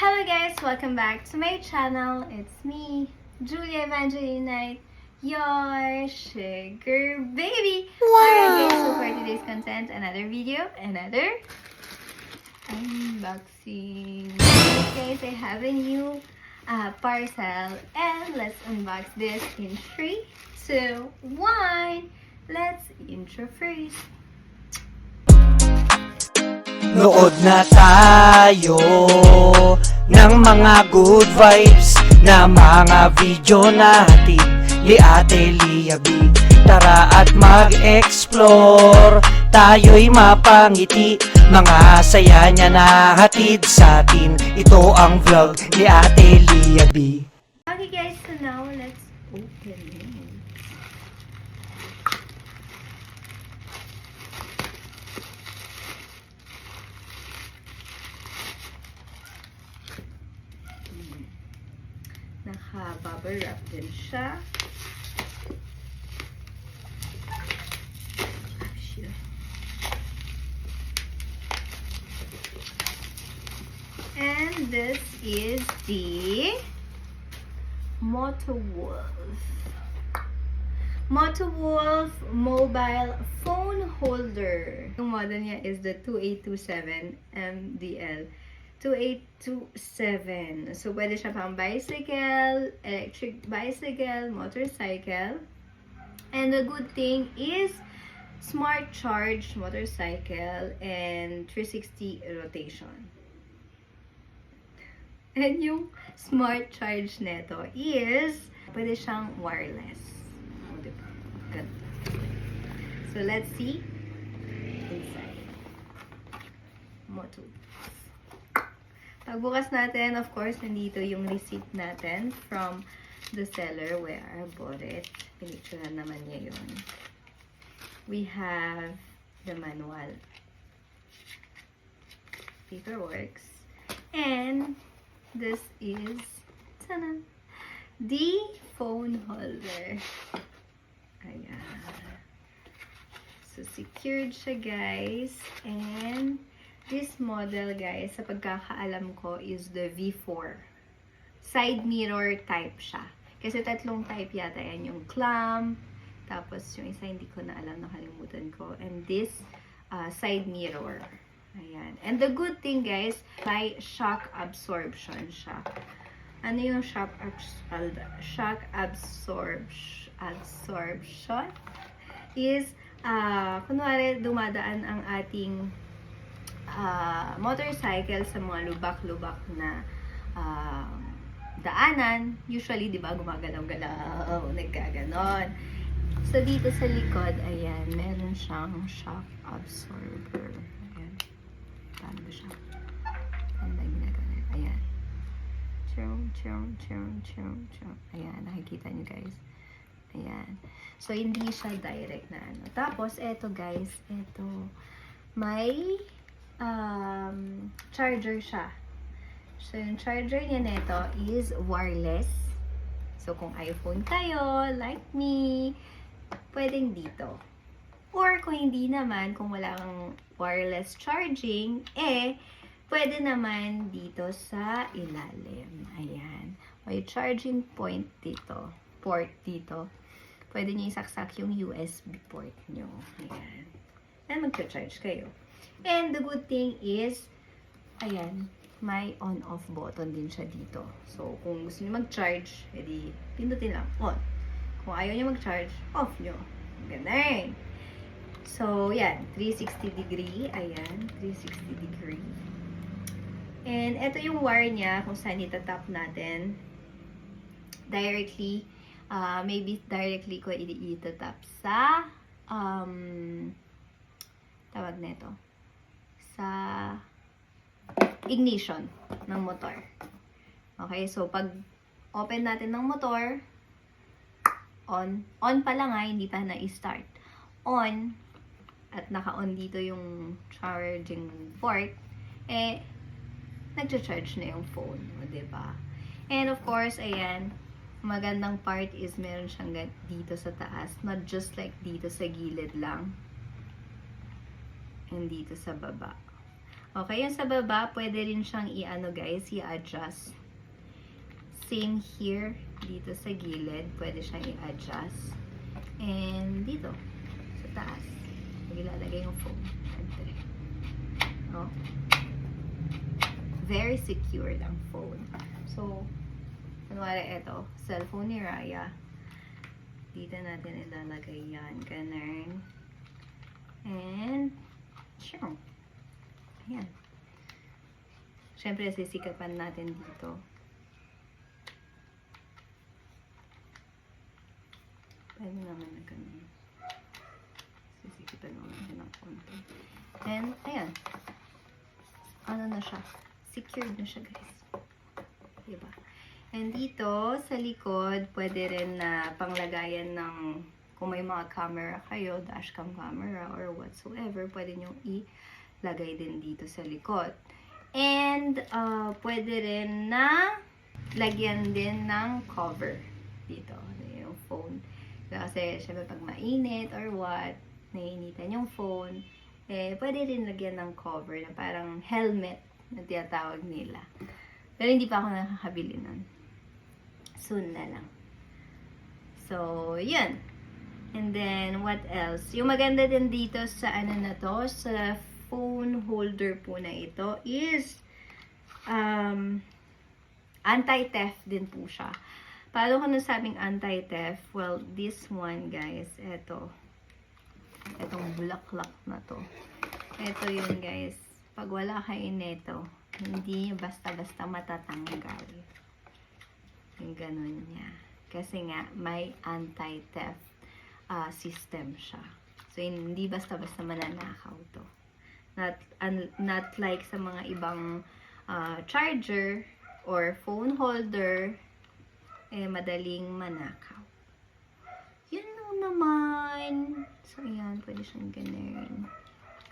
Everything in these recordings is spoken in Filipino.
Hello guys, welcome back to my channel. It's me, Julia Evangeline Knight, your sugar baby. Alright guys, so for today's content, another video, another unboxing. Okay, guys, I have a new parcel and let's unbox this in 3, 2, 1. Let's intro first. Nood na tayo ng mga good vibes na mga video natin ni Ate Lia B. Tara at mag-explore, tayo'y mapangiti, mga saya niya na hatid sa atin. Ito ang vlog ni Ate Lia B. Okay guys, so now let's open it. Naka-bubble wrap din siya. And this is the MotoWolf mobile phone holder. Yung model niya is the 2827 MDL 2827. So, pwede siya pang bicycle, electric bicycle, motorcycle. And the good thing is smart charge motorcycle and 360 rotation. And yung smart charge neto is pwede siyang wireless. O, diba? Ganda. So, let's see inside. Moto. Pagbukas natin, of course, nandito yung receipt natin from the seller where I bought it. Pinicturean naman niya yun. We have the manual. Paperworks. And this is tanan, the phone holder. Ayan. So, secured siya, guys. And this model, guys, sa pagkakaalam ko, is the V4. Side mirror type siya. Kasi tatlong type yata yan. Yung clamp, tapos yung isa hindi ko na alam, nakalimutan ko. And this, side mirror. Ayan. And the good thing, guys, may shock absorption siya. Ano yung shock absorption? Is, kunwari, dumadaan ang ating motorcycle sa mga lubak-lubak na daanan. Usually, di ba, gumagalaw-galaw, nagkaganon. So, dito sa likod, ayan, meron siyang shock absorber. Ayan. Paano ba siya? Ano ba ginagawa? Ayan. Ayan, nakikita nyo, guys. Ayan. So, hindi siya direct na ano. Tapos, eto, guys, eto, may charger siya. So, yung charger niya neto is wireless. So, kung iPhone kayo, like me, pwedeng dito. Or, kung hindi naman, kung wala kang wireless charging, pwede naman dito sa ilalim. Ayan. May charging point dito. Port dito. Pwede nyo isaksak yung USB port nyo. Ayan. And magcha-charge kayo. And the good thing is, ayan, may on-off button din siya dito. So, kung gusto niyo mag-charge, edi pindutin lang, on. Kung ayaw niyo mag-charge, off nyo. Ganun. So, yan, 360 degree. Ayan, 360 degree. And ito yung wire niya, kung saan itatap natin. Directly, maybe directly ko itatap sa, tawag nito, sa ignition ng motor. Okay, so pag open natin ng motor, on pa lang hindi pa na-start. On, at naka-on dito yung charging port, nagcha-charge na yung phone, diba? And of course, ayan, magandang part is meron siyang dito sa taas, not just like dito sa gilid lang. And dito sa baba. Okay, yung sa baba, pwede rin siyang i-ano guys, i-adjust. Same here, dito sa gilid, pwede siyang i-adjust. And dito, sa taas, ilalagay yung phone. Siyempre. Oh. Very secure ang phone. So, kunwari ito, cellphone ni Raya. Dito natin ilalagay yan. Ganun. And, sure. Ayan. Siyempre, sisikapan natin dito. Pwede naman na ganun. Sisikapan naman ng konti. And, ayan. Ano na siya? Secured na siya, guys. Diba? And dito, sa likod, pwede rin na panglagayan ng, kung may mga camera kayo, dashcam camera or whatsoever, pwede nyo ilagay din dito sa likod. And, pwede rin na lagyan din ng cover dito. Yung phone. Kasi, syempre, pag mainit or what, naiinitan yung phone, eh, pwede rin lagyan ng cover na parang helmet na tinatawag nila. Pero hindi pa ako nakakabili nun. Soon na lang. So, yun. And then, what else? Yung maganda din dito sa ano na to, sa phone holder po na ito is anti-theft din po siya. Paano ko nasabing anti-theft? Well, this one, guys, ito. Itong bulaklak na to. Ito yun, guys. Pag wala kayo nito, hindi basta-basta matatanggal. Yung ganun niya. Kasi nga, may anti-theft system siya. So, hindi basta-basta mananakaw to. Not like sa mga ibang charger or phone holder, eh, madaling manakaw. Yun lang naman. So, ayan, pwede siyang ganun.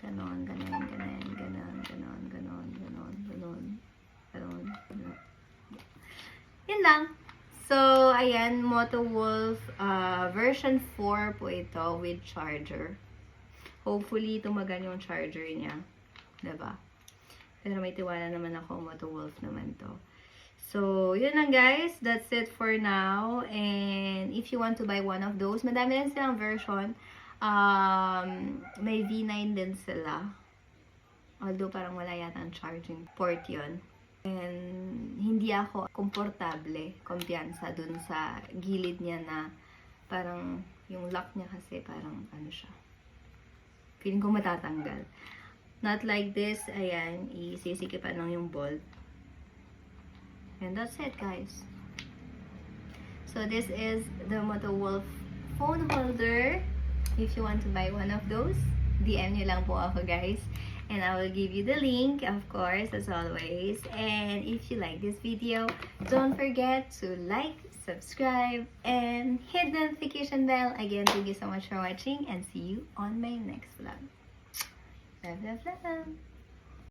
Ganon, ganon, ganon, ganon, ganon, ganon, ganon, ganon, ganon, ganon. Yun lang. So, ayan, MotoWolf version 4 po ito with charger. Hopefully, tumagal yung charger niya. Diba? Pero may tiwala naman ako, MotoWolf naman to. So, yun lang guys. That's it for now. And if you want to buy one of those, madami lang silang version. May V9 din sila. Although parang wala yata ang charging port yun. And hindi ako komportable, kumpiyansa dun sa gilid niya na parang yung lock niya kasi parang ano siya. Feeling ko matatanggal. Not like this, ayan, isisikipan lang yung bolt. And that's it, guys. So this is the MotoWolf phone holder. If you want to buy one of those, DM nyo lang po ako, guys. And I will give you the link, of course, as always. And if you like this video, don't forget to like, subscribe, and hit the notification bell. Again, thank you so much for watching and see you on my next vlog. Love, love, love.